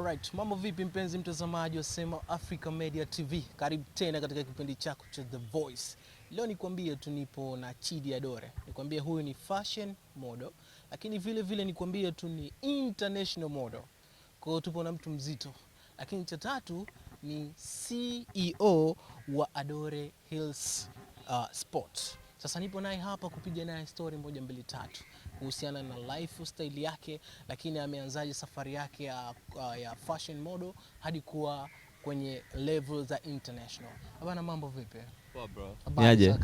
Alright, mambo vipi mpenzi mtazamaji wa Sema Africa Media TV. Karibu tena katika kipindi chako cha The Voice. Leo nikwambie tu nipo na Chidi Adore. Nikwambie huyu ni fashion model, lakini vile vile nikwambie tu ni international model. Kwa hiyo tupo na mtu mzito. Lakini cha tatu ni CEO wa Adore Hills Sports. Sasa nipo naye hapa kupiga naye story moja mbili tatu kuhusiana na lifestyle yake, lakini ameanzaje safari yake ya fashion model hadi kuwa kwenye level za international. Bwana, mambo vipi? Poa bro. Niaje?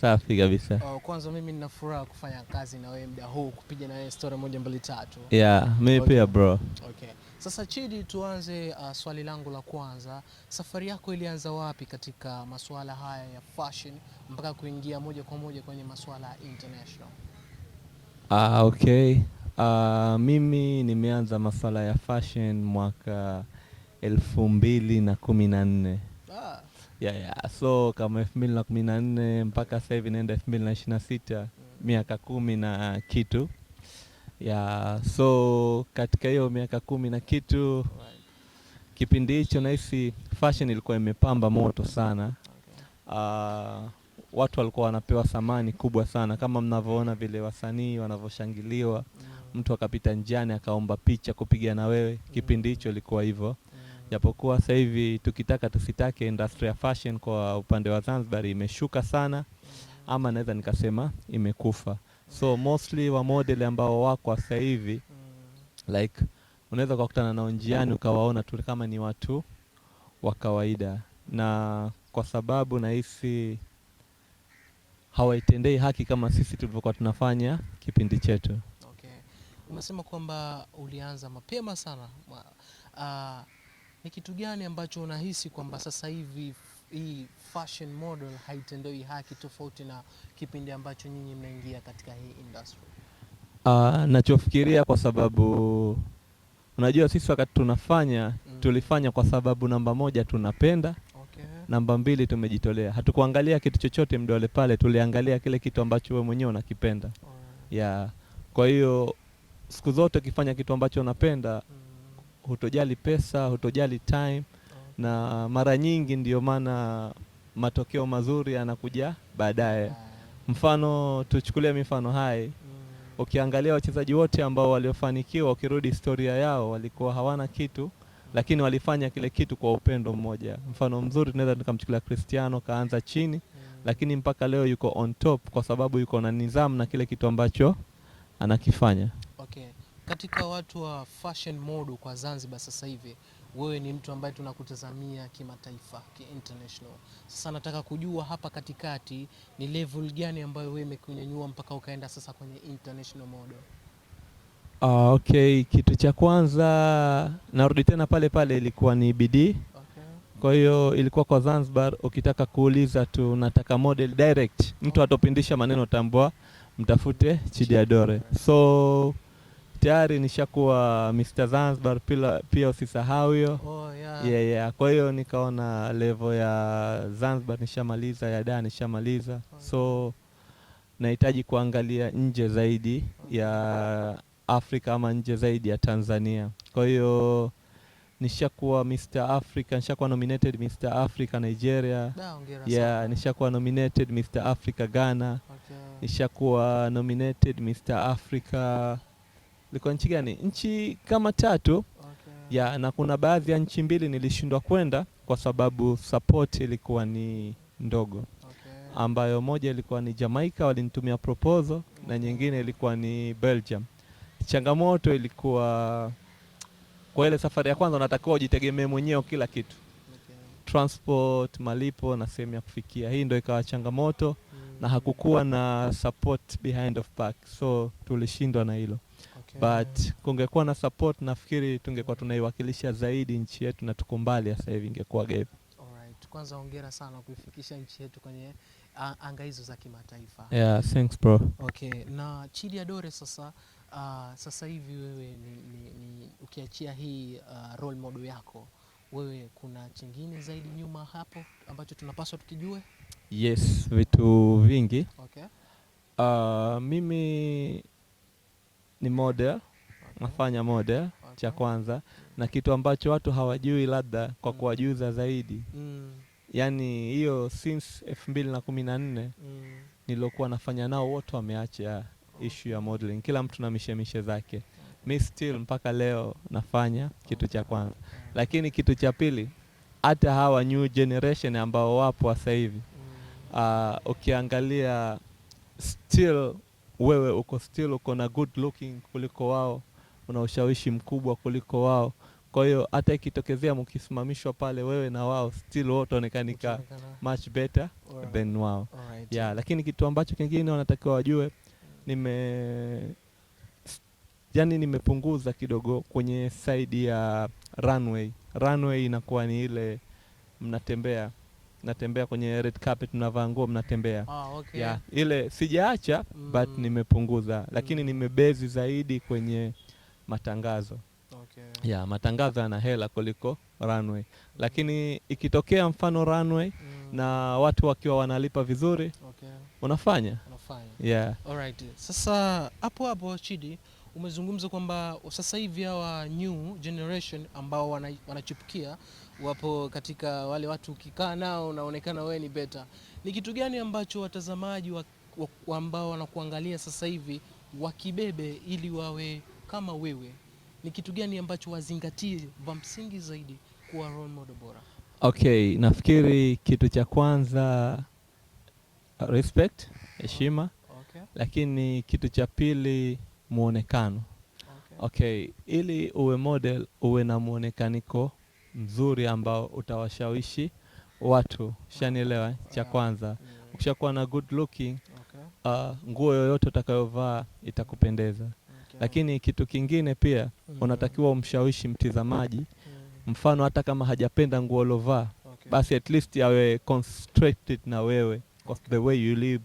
Safi kabisa. Kwanza mimi nina furaha kufanya kazi na wewe muda huu, kupiga na wewe story moja mbili tatu. Yeah, mimi pia bro. Okay. Sasa Chidi, tuanze swali langu la kwanza. Safari yako ilianza wapi katika masuala haya ya fashion mpaka kuingia moja kwa moja kwenye masuala ya international? Okay. Mimi nimeanza masuala ya fashion mwaka 2014. Yeah. So kama 2014 mpaka sasa hivi naenda 2026, miaka 10 na kitu. Yeah, so katika hiyo miaka 10 na kitu, kipindi hicho nahisi fashion ilikuwa imepamba moto sana. Watu walikuwa wanapewa thamani kubwa sana, kama mnavyoona vile wasanii wanavyoshangiliwa. Mtu akapita njiani akaomba picha kupiga na wewe. Kipindi hicho ilikuwa hivyo. Japokuwa sasa hivi tukitaka tusitake, industry ya fashion kwa upande wa Zanzibar imeshuka sana, ama naweza nikasema imekufa. So mostly wa model ambao wako sasa hivi like unaweza kukutana nao njiani ukawaona tu kama ni watu wa kawaida, na kwa sababu nahisi hawaitendei haki kama sisi tulivyokuwa tunafanya kipindi chetu. Okay. Umesema kwamba ulianza mapema sana. Ni kitu gani ambacho unahisi kwamba sasa hivi hii fashion model haitendei haki tofauti na kipindi ambacho nyinyi mnaingia katika hii industry? Nachofikiria, kwa sababu unajua sisi wakati tunafanya tulifanya kwa sababu namba moja tunapenda. Okay. Namba mbili tumejitolea. Hatukuangalia kitu chochote mdole pale, tuliangalia kile kitu ambacho wewe mwenyewe unakipenda. Yeah. Kwa hiyo siku zote ukifanya kitu ambacho unapenda, hutojali pesa, hutojali time. Na mara nyingi ndio maana matokeo mazuri yanakuja baadaye. Mfano, tuchukulie mifano hai. Ukiangalia wachezaji wote ambao waliofanikiwa, ukirudi historia yao, walikuwa hawana kitu, lakini walifanya kile kitu kwa upendo mmoja. Mfano mzuri tunaweza tukamchukulia Cristiano, kaanza chini, lakini mpaka leo yuko on top kwa sababu yuko na nidhamu na kile kitu ambacho anakifanya. Okay. Katika watu wa fashion model kwa Zanzibar sasa hivi, wewe ni mtu ambaye tunakutazamia kimataifa, international. Sasa nataka kujua hapa katikati ni level gani ambayo wewe umekunyanyua mpaka ukaenda sasa kwenye international model? Okay, kitu cha kwanza narudi tena pale pale, ilikuwa ni bidii. Okay. Kwa hiyo ilikuwa kwa Zanzibar, ukitaka kuuliza tu nataka model direct, mtu atopindisha maneno, tambua mtafute Chidi Adore. So tayari nishakuwa Mr. Zanzibar, pia usisahau hiyo. Yeah. Kwa hiyo nikaona level ya Zanzibar nishamaliza, ya Dar nishamaliza. So nahitaji kuangalia nje zaidi ya Afrika ama nje zaidi ya Tanzania. Kwa hiyo nishakuwa Mr. Africa, nishakuwa nominated Mr. Africa Nigeria. Yeah, nishakuwa nominated Mr. Africa Ghana. Okay. Nishakuwa nominated Mr. Africa, ilikuwa nchi gani? Nchi kama 3. Okay. Yeah, na kuna baadhi ya nchi 2 nilishindwa kwenda kwa sababu support ilikuwa ni ndogo. Okay. Ambayo moja ilikuwa ni Jamaica, walinitumia proposal, na nyingine ilikuwa ni Belgium. Changamoto ilikuwa kwa ile safari ya kwanza unatakiwa ujitegemee mwenyewe kila kitu. Okay. Transport, malipo na sehemu ya kufikia. Hii ndio ikawa changamoto. Na hakukuwa na support behind of back, so tulishindwa na hilo. Okay. But kungekuwa na support, nafikiri tungekuwa tunaiwakilisha zaidi nchi yetu na tukumbali sasa hivi ingekuwa gapi. Alright. Kwanza hongera sana kuifikisha nchi yetu kwenye anga hizo za kimataifa. Yeah, thanks bro. Okay, na Chidi Adore sasa hivi wewe ni ukiachia hii role model yako, wewe kuna chingine zaidi nyuma hapo ambacho tunapaswa tukijue? Yes, vitu vingi. Okay. Mimi ni model. Okay. Nafanya model. cha kwanza. Na kitu ambacho watu hawajui labda kwa kuwajuza zaidi. Yani hiyo since 2014 nilokuwa nafanya nao wote wameacha issue ya modeling. Kila mtu na mishemishe zake. Mi still mpaka leo nafanya kitu cha kwanza. Lakini kitu cha pili, hata hawa new generation ambao wapo sasa hivi, ukiangalia still wewe uko na good looking kuliko wao, una ushawishi mkubwa kuliko wao. Kwa hiyo hata ikitokezea mkisimamishwa pale wewe na wao, still wote onekanika much better than wao. Yeah, lakini kitu ambacho kingine wanatakiwa wajue, nimepunguza kidogo kwenye side ya runway. Runway inakuwa ni ile mnatembea kwenye red carpet, mnavaa nguo mnatembea. Okay. Yeah, ile sijaacha but nimepunguza, lakini nimebezi zaidi kwenye matangazo. Okay. Yeah, matangazo yana hela kuliko runway. Lakini ikitokea mfano runway na watu wakiwa wanalipa vizuri, unafanya. Yeah. Alright. Sasa hapo Chidi, umezungumza kwamba sasa hivi hawa new generation ambao wanachipukia wapo katika wale watu ukikaa nao unaonekana wewe ni better. Ni kitu gani ambacho watazamaji ambao wanakuangalia sasa hivi wakibebe ili wawe kama wewe? Ni kitu gani ambacho wazingatie vya msingi zaidi kuwa role model bora? Okay, nafikiri kitu cha kwanza respect, heshima. Okay. Lakini kitu cha pili muonekano. Okay, ili uwe model uwe na muonekaniko mzuri ambao utawashawishi watu. Shanielewa? Cha kwanza, ukishakuwa na good looking, nguo yoyote utakayovaa itakupendeza. Lakini kitu kingine pia unatakiwa umshawishi mtazamaji. Mfano hata kama hajapenda nguo ulovaa, basi at least awe concentrated na wewe, because the way you live,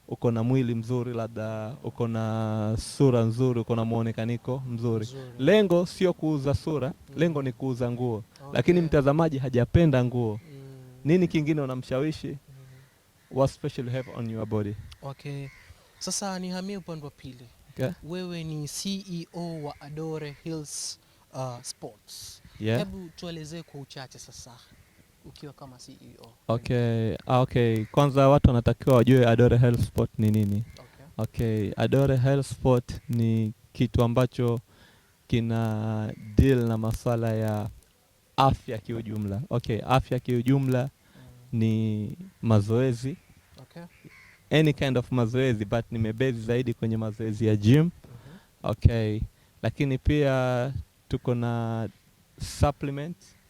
uko na mwili mzuri, labda uko na sura nzuri, uko na muonekaniko mzuri. Lengo sio kuuza sura, lengo ni kuuza nguo. Lakini mtazamaji hajapenda nguo, nini kingine unamshawishi? What special you have on your body? Okay. Sasa nihamie upande wa pili. Okay. Wewe ni CEO wa Adore Hills Sports. Yeah. Hebu tuelezee kwa uchache sasa ukiwa kama CEO. Okay. Kwanza watu wanatakiwa wajue Adore Health Sport ni nini. Okay. Adore Health Sport ni kitu ambacho kina deal na masuala ya afya kiujumla. Okay, afya kiujumla ni mazoezi. Okay. Any kind of mazoezi, but nimebase zaidi kwenye mazoezi ya gym. Okay. Lakini pia tuko na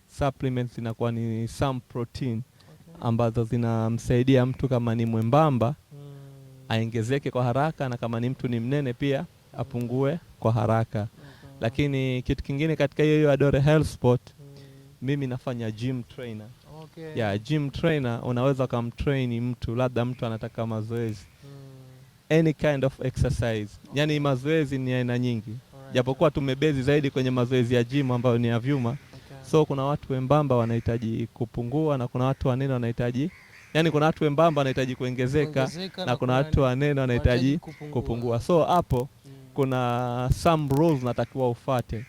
supplements inakuwa ni some protein ambazo zinamsaidia mtu kama ni mwembamba aongezeke kwa haraka, na kama ni mtu ni mnene pia apungue kwa haraka. Lakini kitu kingine katika hiyo Adore Health Sport, mimi nafanya gym trainer. Yeah, gym trainer unaweza kumtrain mtu, labda mtu anataka mazoezi. Any kind of exercise. Yani mazoezi ni aina nyingi. Japokuwa tumebezi zaidi kwenye mazoezi ya gym ambayo ni ya vyuma. So kuna watu wembamba wanahitaji kupungua, na kuna watu wanene wanahitaji, yani kuna watu wembamba wanahitaji kuongezeka, na kuna watu wanene wanahitaji kupungua. So hapo kuna some rules natakiwa ufuate.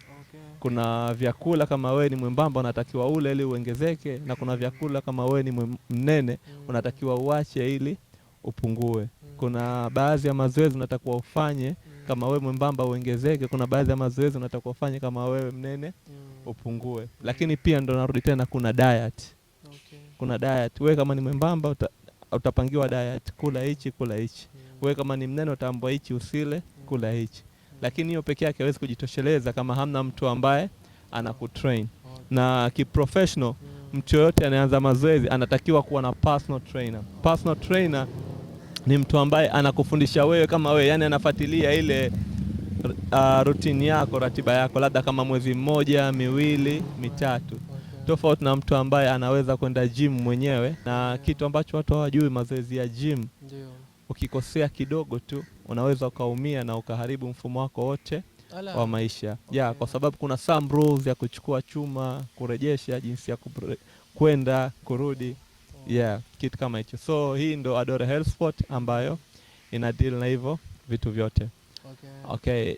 Kuna vyakula kama wewe ni mwembamba unatakiwa ule ili uongezeke, na kuna vyakula kama wewe ni mnene unatakiwa uache ili upungue. Kuna baadhi ya mazoezi unatakiwa ufanye kama wewe mwembamba uongezeke, kuna baadhi ya mazoezi unatakiwa ufanye kama wewe mnene upungue. Lakini pia ndo narudi tena, kuna diet. Kuna diet. Wewe kama ni mwembamba utapangiwa diet, kula hichi. Wewe kama ni mnene utaambiwa hichi usile, kula hichi. Lakini hiyo pekee yake haiwezi kujitosheleza kama hamna mtu ambaye anakutrain. Na kiprofessional, mtu yote anaanza mazoezi anatakiwa kuwa na personal trainer. Personal trainer ni mtu ambaye anakufundisha wewe kama wewe, yani anafuatilia ile routine yako, ratiba yako, labda kama mwezi mmoja, miwili, mitatu. Tofauti na mtu ambaye anaweza kwenda gym mwenyewe. Na kitu ambacho watu hawajui, mazoezi ya gym, ukikosea kidogo tu unaweza ukaumia na ukaharibu mfumo wako wote wa maisha. Yeah, kwa sababu kuna some rules ya kuchukua chuma, kurejesha, jinsi ya kwenda, kurudi. Yeah, kitu kama hicho. So hii ndo Adore Health Sport ambayo ina deal na hivyo vitu vyote. Okay.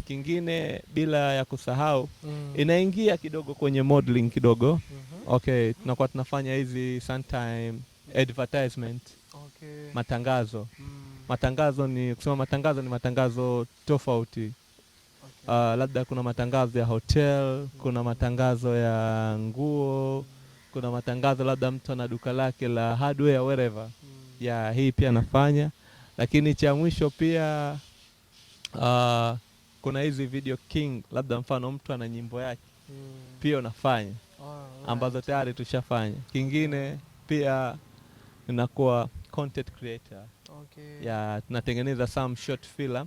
Kingine bila ya kusahau inaingia kidogo kwenye modeling kidogo. Okay, tunakuwa tunafanya hizi sometime advertisement. Okay. Matangazo. Matangazo ni kusema matangazo ni matangazo tofauti. Okay. Labda kuna matangazo ya hotel, kuna matangazo ya nguo, kuna matangazo labda mtu ana duka lake la hardware wherever. Ya hii pia nafanya. Lakini cha mwisho pia kuna hizi video king, labda mfano mtu ana nyimbo yake. Pia unafanya. Ambazo tayari tushafanya. Kingine pia inakuwa content creator. Okay. Ya tunatengeneza some short film.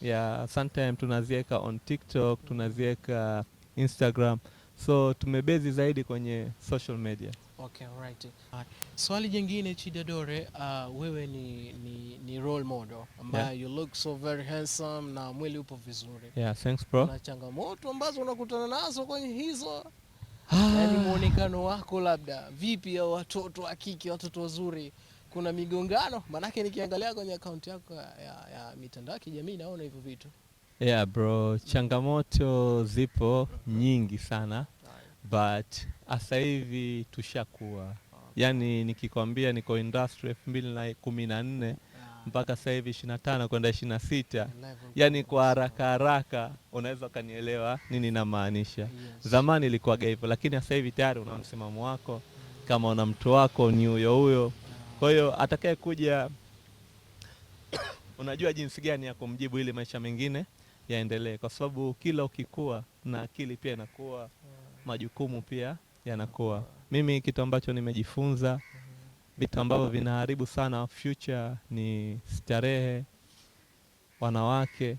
Ya sometime tunaziweka on TikTok, tunaziweka Instagram. So tumebezi zaidi kwenye social media. Okay, right. Swali jingine Chidi Adore, wewe ni role model ambaye you look so very handsome na mwili upo vizuri. Yeah, thanks bro. Kuna changamoto ambazo unakutana nazo kwenye hizo? Yaani muonekano wako labda vipi ya watoto wa kike, watoto wazuri, kuna migongano? Manake nikiangalia kwenye account yako ya mitandao ya kijamii naona hivyo vitu. Yeah bro, changamoto zipo nyingi sana. But asa hivi tushakuwa. Yani nikikwambia niko industry 2014 mpaka sasa hivi 25 kwenda 26. Yani kwa haraka unaweza kanielewa nini namaanisha. Yes. Zamani ilikuwa hivyo, lakini sasa hivi tayari una msimamo wako, kama una mtu wako ni huyo. Kwa hiyo atakaye kuja unajua jinsi gani ya kumjibu ili maisha mengine yaendelee, kwa sababu kila ukikua na akili pia inakuwa, majukumu pia yanakuwa. Mimi kitu ambacho nimejifunza, vitu ambavyo vinaharibu sana future ni starehe, wanawake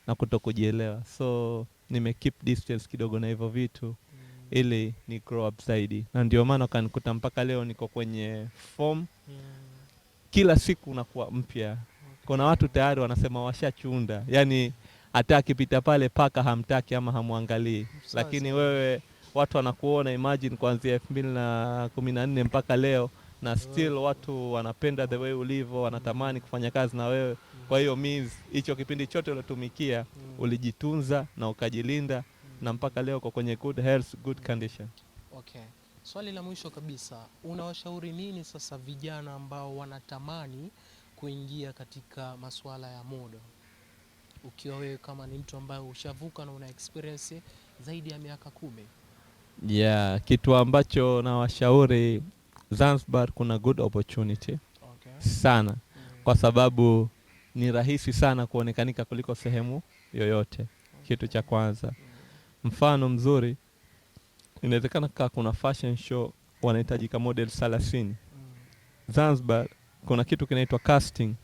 na kutokujielewa. So nime keep distance kidogo na hivyo vitu ili ni grow up zaidi. Na ndio maana kanikuta mpaka leo niko kwenye form. Kila siku unakuwa mpya. Kuna watu tayari wanasema washachunda. Yani hata akipita pale paka hamtaki ama hamuangalii. Lakini wewe watu wanakuona, imagine kuanzia 2014 mpaka leo, na still watu wanapenda the way ulivyo, wanatamani kufanya kazi na wewe. Kwa hiyo means hicho kipindi chote ulotumikia ulijitunza na ukajilinda, na mpaka leo uko kwenye good health, good condition. Okay. Swali la mwisho kabisa, unawashauri nini sasa vijana ambao wanatamani kuingia katika masuala ya modo? Ukiwa wewe kama ni mtu ambaye ushavuka na una experience zaidi ya miaka 10. Yeah, kitu ambacho na washauri, Zanzibar kuna good opportunity. Okay. Sana. Kwa sababu ni rahisi sana kuonekanika kuliko sehemu yoyote. Okay. Kitu cha kwanza. Mfano mzuri, inawezekana kama kuna fashion show wanahitajika model 30. Zanzibar kuna kitu kinaitwa casting.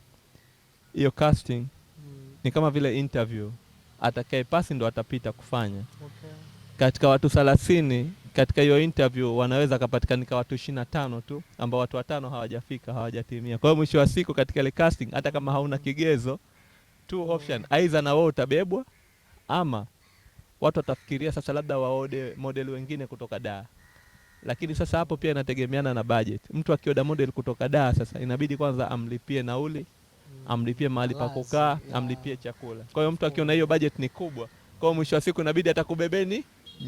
Hiyo casting ni kama vile interview. Atakaye pasi ndo atapita kufanya. Okay. Katika watu 30, katika hiyo interview wanaweza kapatikanika watu 25 tu, ambao watu 5 hawajafika, hawajatimia. Kwa hiyo mwisho wa siku katika ile casting, hata kama hauna kigezo, two option, aidha na wewe utabebwa, ama watu watafikiria sasa labda waode model wengine kutoka Dar. Lakini sasa hapo pia inategemeana na budget. Mtu akioda model kutoka Dar sasa inabidi kwanza amlipie nauli, amlipie mahali pa kukaa, amlipie chakula. Kwa hiyo mtu akiona hiyo budget ni kubwa, kwa hiyo mwisho wa siku inabidi atakubebeni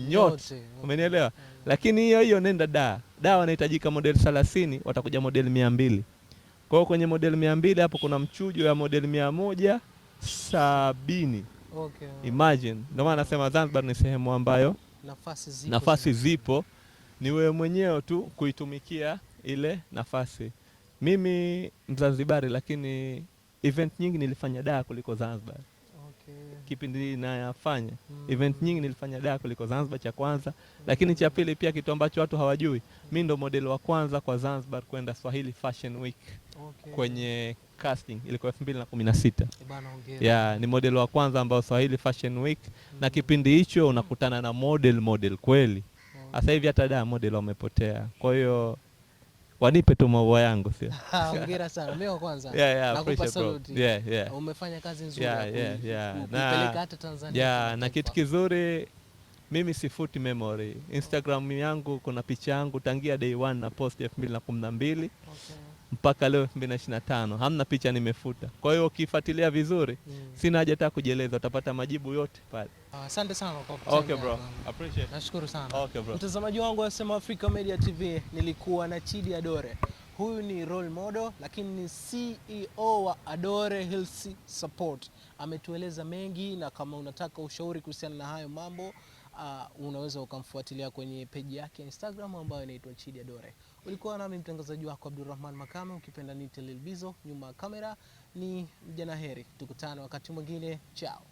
nyote. Umenielewa? Lakini hiyo nenda Dar. Dar wanahitajika model 30, watakuja model 200. Kwa hiyo kwenye model 200 hapo kuna mchujo ya model 170. Okay. Imagine. Ndio maana nasema Zanzibar ni sehemu ambayo nafasi zipo. Ni wewe mwenyewe tu kuitumikia ile nafasi. Mimi Mzanzibari, lakini event nyingi nilifanya Dar kuliko Zanzibar. Okay. Kipindi nayafanya event nyingi nilifanya Dar kuliko Zanzibar, cha kwanza. Lakini cha pili pia, kitu ambacho watu hawajui, mimi ndo model wa kwanza kwa Zanzibar kwenda Swahili Fashion Week. Okay. Kwenye casting ilikuwa 2016. Yeah, ni model wa kwanza ambao Swahili Fashion Week. Na kipindi hicho unakutana na model kweli. Sasa hivi hata Dar model wamepotea. Kwa hiyo wanipe tu maua yangu, sio? Hongera sana. Mimi wa kwanza. Nakupa salute. Yeah. Umefanya kazi nzuri kupeleka hata Tanzania. Na kitu kizuri, mimi sifuti memory. Instagram yangu kuna picha yangu tangia day 1 na post 2012. Okay. mpaka leo 2025 hamna picha nimefuta. Kwa hiyo ukifuatilia vizuri sina haja hata kujieleza, utapata majibu yote pale. Asante sana kwa kuchangia. Okay bro, appreciate. Nashukuru sana. Okay bro. Mtazamaji wangu wa Sema Africa Media TV, nilikuwa na Chidi Adore. Huyu ni role model lakini ni CEO wa Adore Health Support. Ametueleza mengi, na kama unataka ushauri kuhusiana na hayo mambo unaweza ukamfuatilia kwenye page yake ya Instagram ambayo inaitwa Chidi Adore. Ulikuwa nami mtangazaji wako Abdulrahman Makame, ukipenda ni Lil Bizo, nyuma ya kamera ni Mjana Heri. Tukutane wakati mwingine, chao.